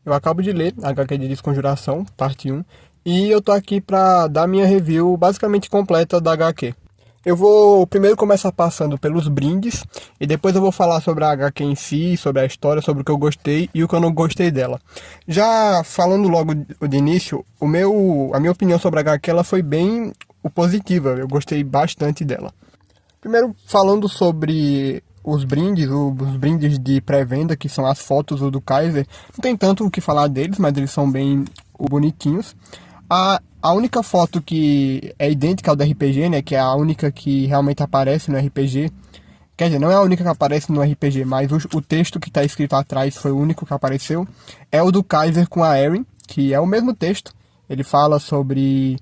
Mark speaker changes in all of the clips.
Speaker 1: Eu acabo de ler HQ de Desconjuração, parte 1, e eu tô aqui pra dar minha review basicamente completa da HQ. Eu vou primeiro começar passando pelos brindes, e depois eu vou falar sobre a HQ em si, sobre a história, sobre o que eu gostei e o que eu não gostei dela. Já falando logo de início, a minha opinião sobre a HQ ela foi bem positiva, eu gostei bastante dela. Primeiro, falando sobre os brindes de pré-venda, que são as fotos do Kaiser, não tem tanto o que falar deles, mas eles são bem bonitinhos. A única foto que é idêntica ao do RPG, né, que é a única que realmente aparece no RPG, quer dizer, não é a única que aparece no RPG, mas o texto que está escrito atrás foi o único que apareceu, é o do Kaiser com a Erin, que é o mesmo texto. Ele fala sobre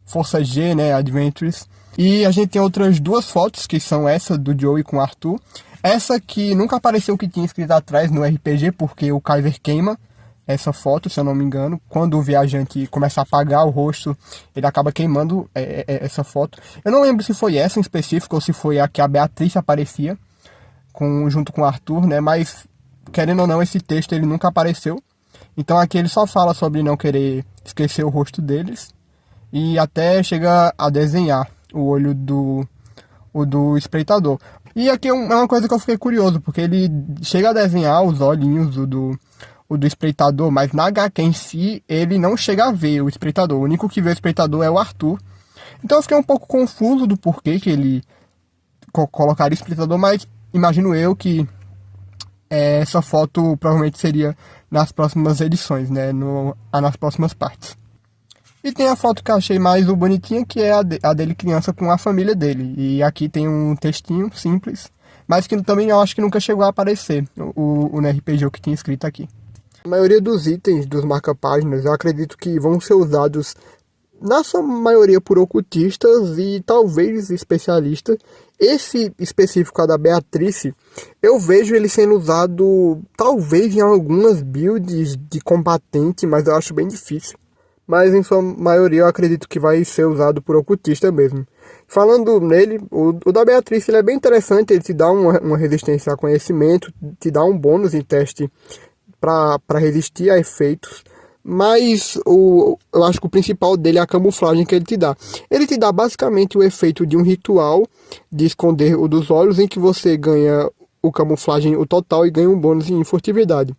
Speaker 1: Força G, né, Adventures. E a gente tem outras duas fotos, que são essa do Joey com o Arthur. Essa que nunca apareceu o que tinha escrito atrás no RPG, porque o Kaiser queima essa foto, se eu não me engano. Quando o viajante começa a apagar o rosto, ele acaba queimando essa foto. Eu não lembro se foi essa em específico ou se foi a que a Beatriz aparecia junto com o Arthur, né? Mas, querendo ou não, esse texto ele nunca apareceu. Então aqui ele só fala sobre não querer esquecer o rosto deles. E até chega a desenhar o olho do espreitador. E aqui é uma coisa que eu fiquei curioso, porque ele chega a desenhar os olhinhos o do espreitador, mas na HQ em si, ele não chega a ver o espreitador. O único que vê o espreitador é o Arthur. Então eu fiquei um pouco confuso do porquê que ele colocaria o espreitador, mas imagino eu que essa foto provavelmente seria nas próximas edições, né? Nas próximas partes. E tem a foto que eu achei mais bonitinha, que é a dele criança com a família dele. E aqui tem um textinho simples, mas que também eu acho que nunca chegou a aparecer no RPG, o que tinha escrito aqui. A maioria dos itens dos marca-páginas eu acredito que vão ser usados, na sua maioria, por ocultistas e talvez especialistas. Esse específico, a da Beatrice, eu vejo ele sendo usado talvez em algumas builds de combatente, mas eu acho bem difícil. Mas em sua maioria eu acredito que vai ser usado por ocultista mesmo. Falando nele, o da Beatriz ele é bem interessante, ele te dá uma resistência a conhecimento, te dá um bônus em teste para resistir a efeitos, mas eu acho que o principal dele é a camuflagem que ele te dá. Ele te dá basicamente o efeito de um ritual de esconder o dos olhos, em que você ganha o camuflagem o total e ganha um bônus em furtividade.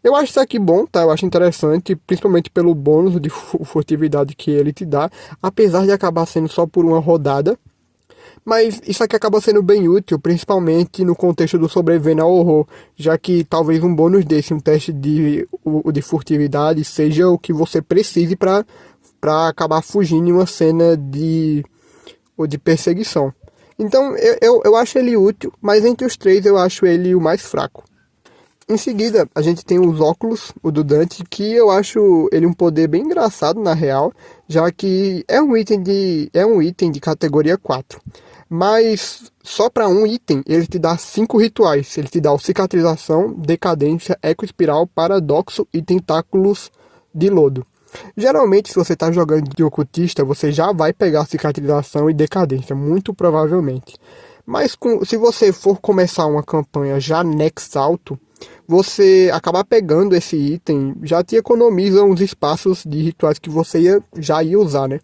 Speaker 1: Eu acho isso aqui bom, tá? Eu acho interessante, principalmente pelo bônus de furtividade que ele te dá, apesar de acabar sendo só por uma rodada. Mas isso aqui acaba sendo bem útil, principalmente no contexto do sobrevivendo ao horror, já que talvez um bônus desse, um teste de furtividade, seja o que você precise para acabar fugindo em uma cena de perseguição. Então eu acho ele útil, mas entre os três eu acho ele o mais fraco. Em seguida, a gente tem os óculos, o do Dante, que eu acho ele um poder bem engraçado na real, já que é um item de categoria 4. Mas só para um item ele te dá 5 rituais. Ele te dá o cicatrização, decadência, ecoespiral, paradoxo e tentáculos de lodo. Geralmente, se você está jogando de ocultista, você já vai pegar cicatrização e decadência, muito provavelmente. Mas se você for começar uma campanha já next alto, você acabar pegando esse item já te economiza uns espaços de rituais que você já ia usar, né?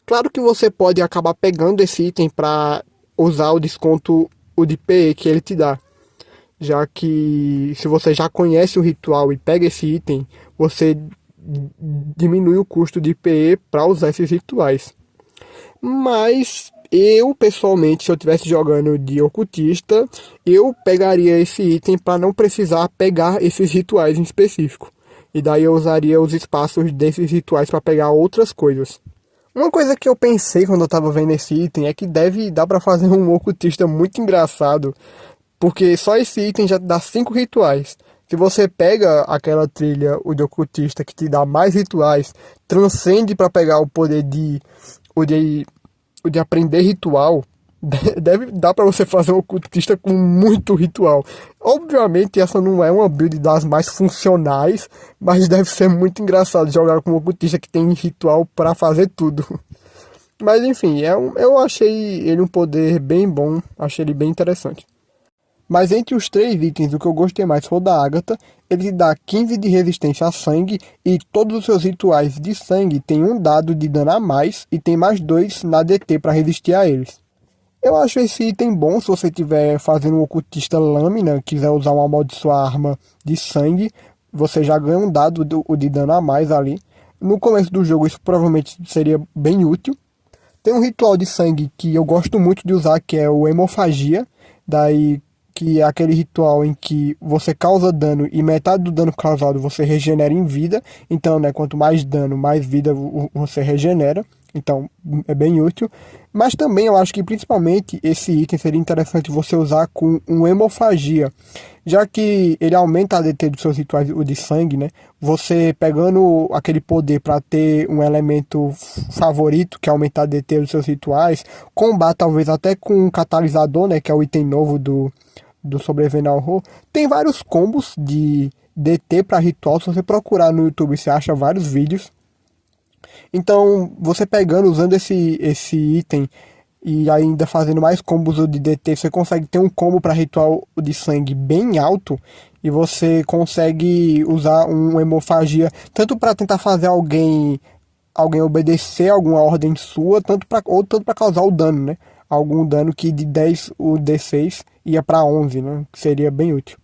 Speaker 1: Claro que você pode acabar pegando esse item para usar o desconto, o de PE que ele te dá. Já que se você já conhece o ritual e pega esse item, você diminui o custo de PE para usar esses rituais. Mas eu, pessoalmente, se eu estivesse jogando de ocultista, eu pegaria esse item para não precisar pegar esses rituais em específico. E daí eu usaria os espaços desses rituais para pegar outras coisas. Uma coisa que eu pensei quando eu estava vendo esse item é que dar para fazer um ocultista muito engraçado, porque só esse item já dá 5 rituais. Se você pega aquela trilha, o de ocultista, que te dá mais rituais, transcende para pegar o poder o de aprender ritual, deve dar para você fazer um ocultista com muito ritual. Obviamente essa não é uma build das mais funcionais, mas deve ser muito engraçado jogar com um ocultista que tem ritual para fazer tudo. Mas enfim, eu achei ele um poder bem bom, achei ele bem interessante. Mas entre os 3 itens, o que eu gostei mais foi o da Agatha. Ele dá 15 de resistência a sangue e todos os seus rituais de sangue têm um dado de dano a mais e tem mais 2 na DT para resistir a eles. Eu acho esse item bom se você estiver fazendo um ocultista lâmina, quiser usar uma amaldiçoar arma de sangue, você já ganha um dado de dano a mais ali. No começo do jogo isso provavelmente seria bem útil. Tem um ritual de sangue que eu gosto muito de usar, que é o Hemofagia, daí que é aquele ritual em que você causa dano e metade do dano causado você regenera em vida. Então, né, quanto mais dano, mais vida você regenera. Então, é bem útil. Mas também eu acho que principalmente esse item seria interessante você usar com um Hemofagia, já que ele aumenta a DT dos seus rituais de sangue, né? Você pegando aquele poder para ter um elemento favorito, que é aumentar a DT dos seus rituais, combar talvez até com um catalisador, né? Que é o item novo do Sobrevivendo ao Horror. Tem vários combos de DT para ritual. Se você procurar no YouTube, você acha vários vídeos. Então, você pegando, usando esse item e ainda fazendo mais combos de DT, você consegue ter um combo para ritual de sangue bem alto e você consegue usar um hemofagia tanto para tentar fazer alguém obedecer alguma ordem sua, tanto para causar o dano, né? Algum dano que de 10 o D6 ia para 11, né? Que seria bem útil.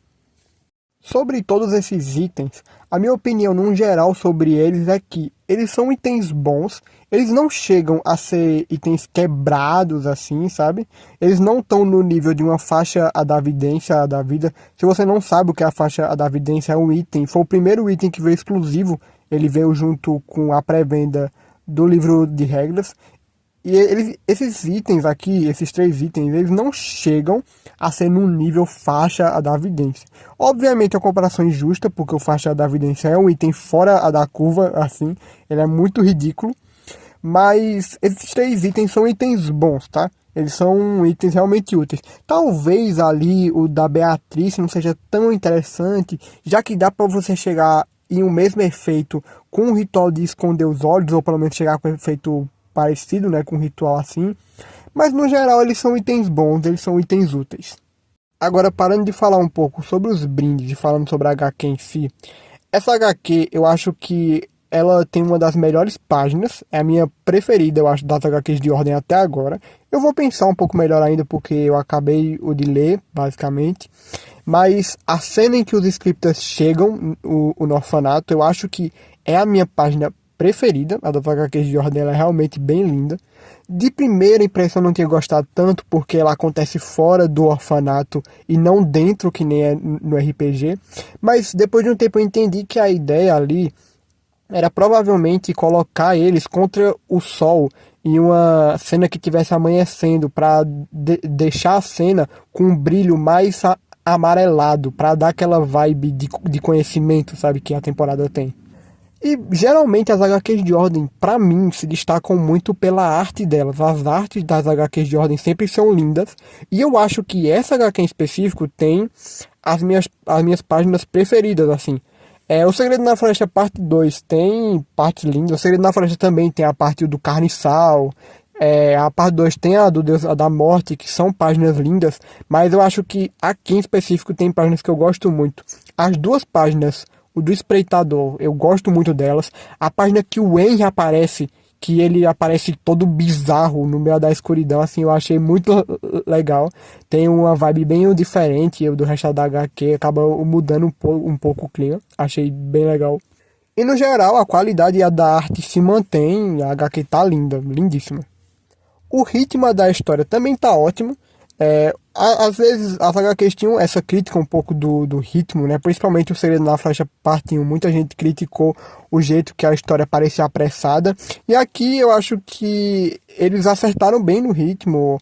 Speaker 1: Sobre todos esses itens, a minha opinião num geral sobre eles é que eles são itens bons, eles não chegam a ser itens quebrados assim, sabe? Eles não estão no nível de uma faixa adavidência da vida. Se você não sabe o que é a faixa adavidência, é um item, foi o primeiro item que veio exclusivo, ele veio junto com a pré-venda do livro de regras. E esses itens aqui, esses 3 itens, eles não chegam a ser num nível faixa da evidência. Obviamente a comparação é injusta, porque o faixa da evidência é um item fora a da curva, assim, ele é muito ridículo. Mas esses 3 itens são itens bons, tá? Eles são itens realmente úteis. Talvez ali o da Beatriz não seja tão interessante, já que dá para você chegar em um mesmo efeito com o ritual de esconder os olhos, ou pelo menos chegar com o efeito parecido, né, com um ritual assim. Mas no geral eles são itens bons, eles são itens úteis. Agora, parando de falar um pouco sobre os brindes e falando sobre a HQ em si, essa HQ eu acho que ela tem uma das melhores páginas, é a minha preferida, eu acho, das HQs de ordem até agora. Eu vou pensar um pouco melhor ainda porque eu acabei de ler, basicamente. Mas a cena em que os scriptas chegam no orfanato, eu acho que é a minha página preferida. A das HQs de ordem ela é realmente bem linda. De primeira impressão eu não tinha gostado tanto porque ela acontece fora do orfanato e não dentro, que nem é no RPG. Mas depois de um tempo eu entendi que a ideia ali era provavelmente colocar eles contra o sol em uma cena que tivesse amanhecendo para deixar a cena com um brilho mais amarelado, para dar aquela vibe de conhecimento, sabe, que a temporada tem. E geralmente as HQs de ordem, pra mim, se destacam muito pela arte delas. As artes das HQs de ordem sempre são lindas. E eu acho que essa HQ em específico tem as minhas páginas preferidas, assim. O Segredo na Floresta parte 2 tem partes lindas. O Segredo na Floresta também tem a parte do Carniçal. A parte 2 tem a do Deus da Morte, que são páginas lindas. Mas eu acho que aqui em específico tem páginas que eu gosto muito. As 2 páginas, o do Espreitador, eu gosto muito delas. A página que o Henry aparece, que ele aparece todo bizarro no meio da escuridão, assim, eu achei muito legal. Tem uma vibe bem diferente do resto da HQ, acaba mudando um pouco o clima. Achei bem legal. E no geral, a qualidade da arte se mantém, a HQ tá linda, lindíssima. O ritmo da história também tá ótimo. Às vezes as HQs tinham essa crítica um pouco do ritmo, né? Principalmente o Segredo na Flecha parte 1. Muita gente criticou o jeito que a história parecia apressada. E aqui eu acho que eles acertaram bem no ritmo.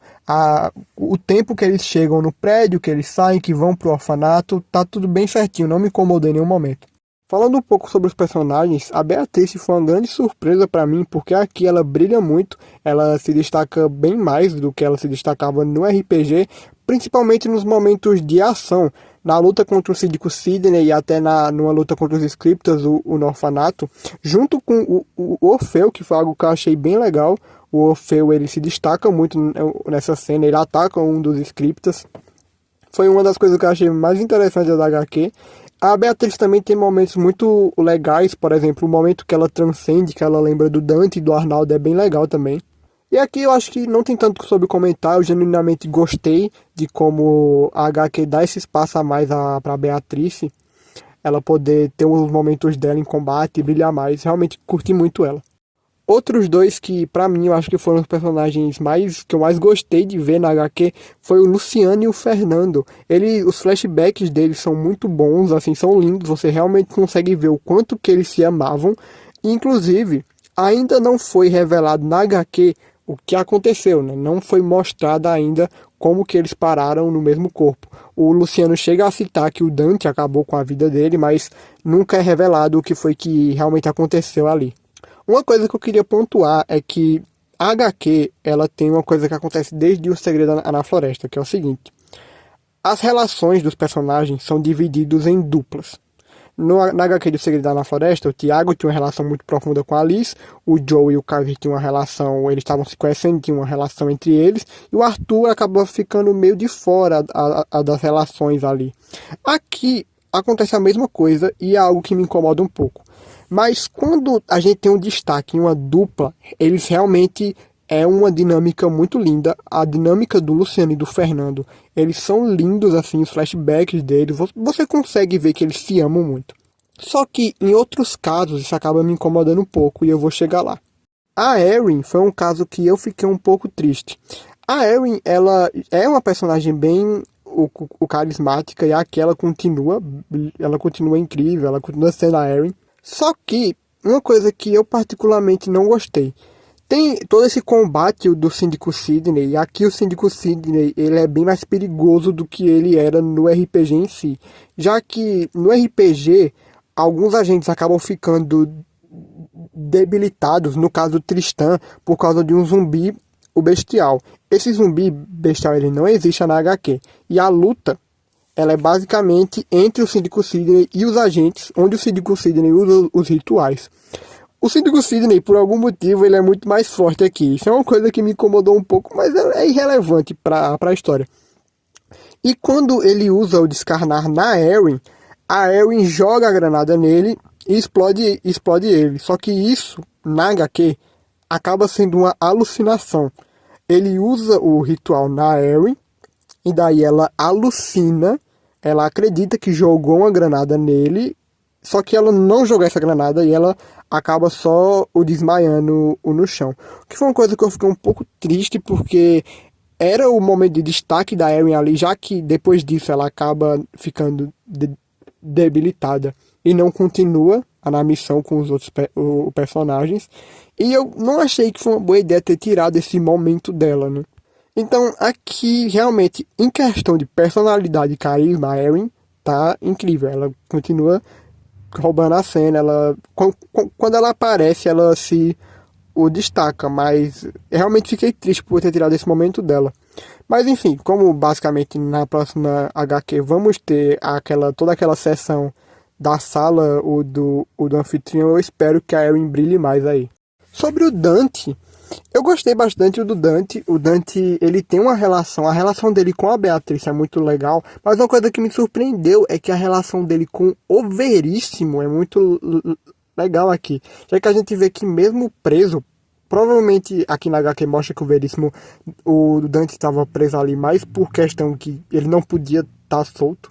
Speaker 1: O tempo que eles chegam no prédio, que eles saem, que vão pro orfanato, tá tudo bem certinho. Não me incomodou em nenhum momento. Falando um pouco sobre os personagens, a Beatriz foi uma grande surpresa para mim, porque aqui ela brilha muito, ela se destaca bem mais do que ela se destacava no RPG, principalmente nos momentos de ação, na luta contra o Síndico Sidney e até numa luta contra os Scriptas, no orfanato, junto com o Orfeu, que foi algo que eu achei bem legal. O Orfeu ele se destaca muito nessa cena, ele ataca um dos Scriptas. Foi uma das coisas que eu achei mais interessantes da HQ. A Beatriz também tem momentos muito legais, por exemplo, o momento que ela transcende, que ela lembra do Dante e do Arnaldo, é bem legal também. E aqui eu acho que não tem tanto sobre comentar, eu genuinamente gostei de como a HQ dá esse espaço a mais para Beatriz, ela poder ter os momentos dela em combate e brilhar mais, realmente curti muito ela. Outros dois que, pra mim, eu acho que foram os personagens que eu mais gostei de ver na HQ foi o Luciano e o Fernando. Os flashbacks deles são muito bons, assim, são lindos, você realmente consegue ver o quanto que eles se amavam. Inclusive, ainda não foi revelado na HQ o que aconteceu, né? Não foi mostrado ainda como que eles pararam no mesmo corpo. O Luciano chega a citar que o Dante acabou com a vida dele, mas nunca é revelado o que foi que realmente aconteceu ali. Uma coisa que eu queria pontuar é que a HQ, ela tem uma coisa que acontece desde O Segredo na Floresta, que é o seguinte. As relações dos personagens são divididos em duplas. Na HQ do Segredo na Floresta, o Tiago tinha uma relação muito profunda com a Alice, o Joe e o Carver tinham uma relação, eles estavam se conhecendo, tinham uma relação entre eles, e o Arthur acabou ficando meio de fora das relações ali. Aqui acontece a mesma coisa e é algo que me incomoda um pouco. Mas quando a gente tem um destaque em uma dupla, eles realmente é uma dinâmica muito linda. A dinâmica do Luciano e do Fernando, eles são lindos, assim, os flashbacks deles. Você consegue ver que eles se amam muito. Só que em outros casos isso acaba me incomodando um pouco e eu vou chegar lá. A Erin foi um caso que eu fiquei um pouco triste. A Erin, ela é uma personagem bem carismática e aqui ela continua incrível, ela continua sendo a Erin. Só que uma coisa que eu particularmente não gostei, tem todo esse combate do Síndico Sidney, e aqui o Síndico Sidney ele é bem mais perigoso do que ele era no RPG em si, já que no RPG alguns agentes acabam ficando debilitados, no caso do Tristan, por causa de um zumbi, o Bestial. Esse zumbi Bestial ele não existe na HQ, e a luta ela é basicamente entre o Síndico Sidney e os agentes, onde o Síndico Sidney usa os rituais. O Síndico Sidney, por algum motivo, ele é muito mais forte aqui. Isso é uma coisa que me incomodou um pouco, mas é irrelevante para a história. E quando ele usa o descarnar na Erin, a Erin joga a granada nele e explode ele. Só que isso, na HQ, acaba sendo uma alucinação. Ele usa o ritual na Erin, e daí ela alucina, ela acredita que jogou uma granada nele, só que ela não jogou essa granada e ela acaba só o desmaiando no chão. Que foi uma coisa que eu fiquei um pouco triste, porque era o momento de destaque da Erin ali, já que depois disso ela acaba ficando debilitada e não continua na missão com os outros personagens. E eu não achei que foi uma boa ideia ter tirado esse momento dela, né? Então, aqui, realmente, em questão de personalidade e carisma, a Erin tá incrível. Ela continua roubando a cena. Quando ela aparece, ela se o destaca. Mas eu realmente fiquei triste por ter tirado esse momento dela. Mas, enfim, como basicamente na próxima HQ vamos ter toda aquela sessão da sala do anfitrião, eu espero que a Erin brilhe mais aí. Sobre o Dante... Eu gostei bastante do Dante. O Dante, ele tem uma relação, a relação dele com a Beatriz é muito legal, mas uma coisa que me surpreendeu é que a relação dele com o Veríssimo é muito legal aqui. Já que a gente vê que mesmo preso, provavelmente aqui na HQ mostra que o Veríssimo, o Dante estava preso ali mais por questão que ele não podia estar solto.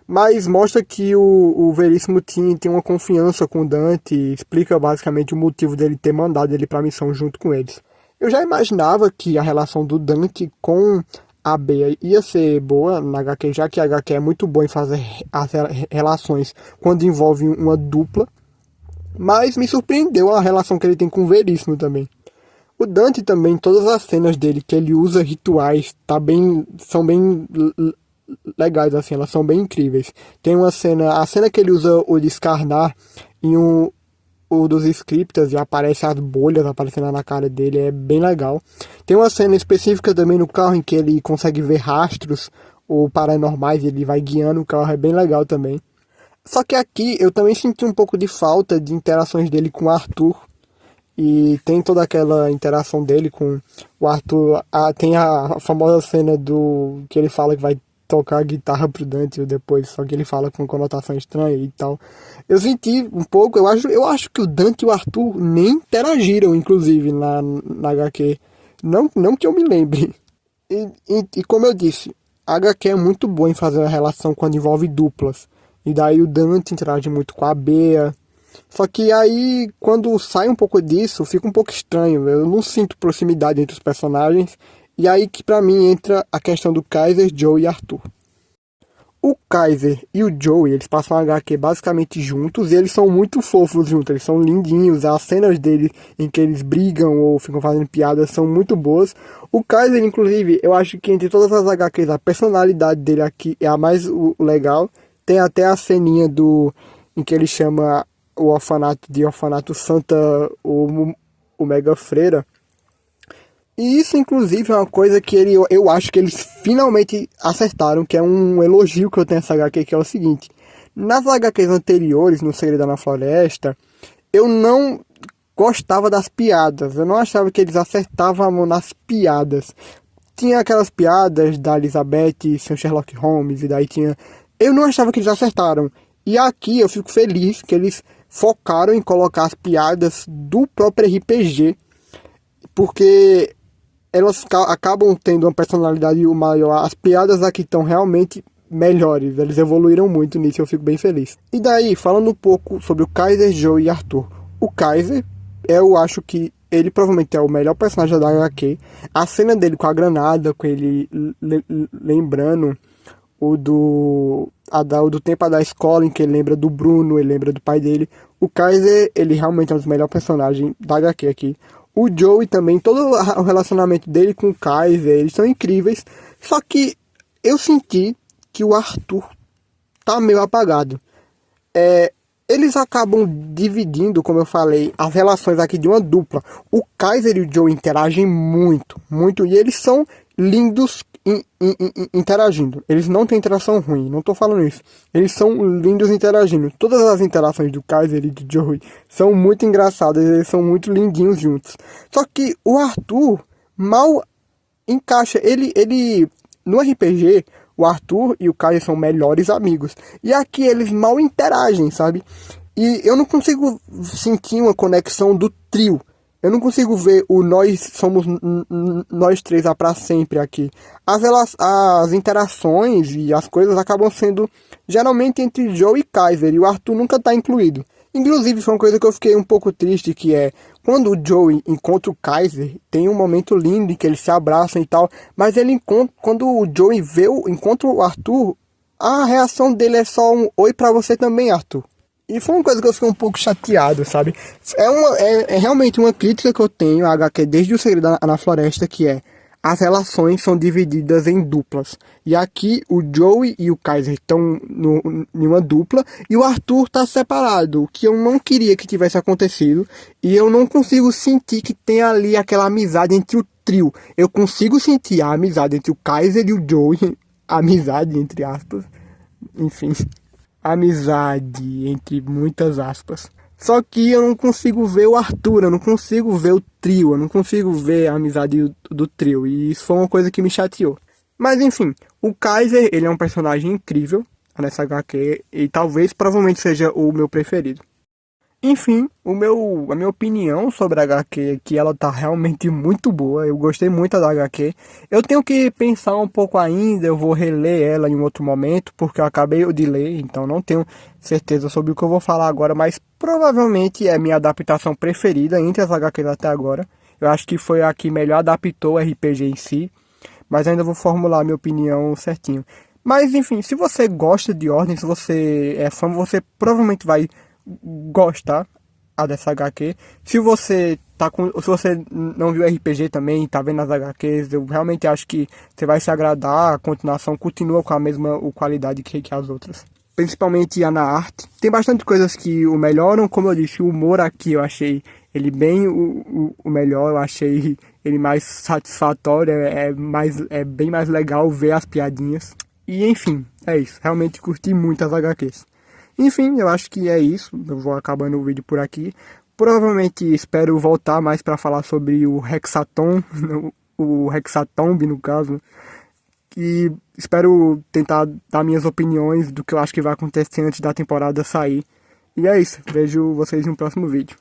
Speaker 1: Mas mostra que o Veríssimo tem uma confiança com o Dante, explica basicamente o motivo dele ter mandado ele para a missão junto com eles. Eu já imaginava que a relação do Dante com a Bea ia ser boa na HQ, já que a HQ é muito boa em fazer as relações quando envolve uma dupla, mas me surpreendeu a relação que ele tem com o Veríssimo também. O Dante também, todas as cenas dele que ele usa rituais, são bem legais, assim, elas são bem incríveis. Tem a cena que ele usa o descarnar em o dos scriptas e aparece as bolhas aparecendo na cara dele, é bem legal. Tem uma cena específica também no carro em que ele consegue ver rastros ou paranormais, ele vai guiando o carro, é bem legal também. Só que aqui eu também senti um pouco de falta de interações dele com o Arthur. E tem toda aquela interação dele com o Arthur. Tem a famosa cena do que ele fala que vai tocar guitarra pro Dante depois, só que ele fala com conotação estranha e tal. Eu senti um pouco, eu acho que o Dante e o Arthur nem interagiram, inclusive, na HQ. Não que eu me lembre. E como eu disse, a HQ é muito boa em fazer a relação quando envolve duplas. E daí o Dante interage muito com a Bea. Só que aí, quando sai um pouco disso, fica um pouco estranho. Eu não sinto proximidade entre os personagens. E aí que pra mim entra a questão do Kaiser, Joe e Arthur. O Kaiser e o Joey, eles passam a HQ basicamente juntos e eles são muito fofos juntos, eles são lindinhos, as cenas deles em que eles brigam ou ficam fazendo piadas são muito boas. O Kaiser, inclusive, eu acho que entre todas as HQs, a personalidade dele aqui é a mais legal. Tem até a ceninha em que ele chama o orfanato de Orfanato Santa o Mega Freira. E isso, inclusive, é uma coisa que eu acho que eles finalmente acertaram, que é um elogio que eu tenho essa HQ, que é o seguinte. Nas HQs anteriores, no Segredo na Floresta, eu não gostava das piadas. Eu não achava que eles acertavam a mão nas piadas. Tinha aquelas piadas da Elizabeth sem Sherlock Holmes, e daí tinha... Eu não achava que eles acertaram. E aqui eu fico feliz que eles focaram em colocar as piadas do próprio RPG, porque elas acabam tendo uma personalidade maior. As piadas aqui estão realmente melhores, eles evoluíram muito nisso, eu fico bem feliz. E daí, falando um pouco sobre o Kaiser, Joe e Arthur. O Kaiser, eu acho que ele provavelmente é o melhor personagem da HQ. A cena dele com a granada, com ele lembrando o do tempo da escola, em que ele lembra do Bruno, ele lembra do pai dele. O Kaiser, ele realmente é um dos melhores personagens da HQ aqui. O Joey também, todo o relacionamento dele com o Kaiser, eles são incríveis. Só que eu senti que o Arthur tá meio apagado. Eles acabam dividindo, como eu falei, as relações aqui de uma dupla. O Kaiser e o Joey interagem muito, muito. E eles são lindos interagindo. Eles não têm interação ruim, não tô falando isso. Eles são lindos interagindo. Todas as interações do Kaiser e do Joey são muito engraçadas, eles são muito lindinhos juntos. Só que o Arthur mal encaixa. Ele no RPG, o Arthur e o Kaiser são melhores amigos. E aqui eles mal interagem, sabe? E eu não consigo sentir uma conexão do trio. Eu não consigo ver o nós somos nós três pra sempre aqui. As interações e as coisas acabam sendo geralmente entre Joe e Kaiser, e o Arthur nunca tá incluído. Inclusive, foi uma coisa que eu fiquei um pouco triste, que é quando o Joey encontra o Kaiser, tem um momento lindo em que eles se abraçam e tal, mas quando o Joey encontra o Arthur, a reação dele é só um oi pra você também, Arthur. E foi uma coisa que eu fiquei um pouco chateado, sabe? É realmente uma crítica que eu tenho à HQ desde o Segredo na Floresta, que é as relações são divididas em duplas. E aqui o Joey e o Kaiser estão em uma dupla e o Arthur tá separado, o que eu não queria que tivesse acontecido. E eu não consigo sentir que tem ali aquela amizade entre o trio. Eu consigo sentir a amizade entre o Kaiser e o Joey, amizade entre aspas, enfim, amizade entre muitas aspas. Só que eu não consigo ver o Arthur, eu não consigo ver o trio, eu não consigo ver a amizade do trio. E isso foi uma coisa que me chateou. Mas enfim, o Kaiser, ele é um personagem incrível nessa HQ e talvez, provavelmente seja o meu preferido. Enfim, a minha opinião sobre a HQ é que ela tá realmente muito boa. Eu gostei muito da HQ. Eu tenho que pensar um pouco ainda, eu vou reler ela em um outro momento, porque eu acabei de ler, então não tenho certeza sobre o que eu vou falar agora, mas provavelmente é a minha adaptação preferida entre as HQs até agora. Eu acho que foi a que melhor adaptou o RPG em si, mas ainda vou formular a minha opinião certinho. Mas enfim, se você gosta de Ordem, se você é fã, você provavelmente vai gostar dessa HQ. Se você não viu RPG também, tá vendo as HQs, eu realmente acho que você vai se agradar. A continuação continua com a mesma qualidade que as outras. Principalmente na arte. Tem bastante coisas que o melhoram, como eu disse, o humor aqui eu achei ele bem o melhor, eu achei ele mais satisfatório, é bem mais legal ver as piadinhas. E enfim, é isso. Realmente curti muito as HQs. Enfim, eu acho que é isso. Eu vou acabando o vídeo por aqui. Provavelmente espero voltar mais para falar sobre o Hexatom, o Hexatomb no caso. E espero tentar dar minhas opiniões do que eu acho que vai acontecer antes da temporada sair. E é isso, vejo vocês no próximo vídeo.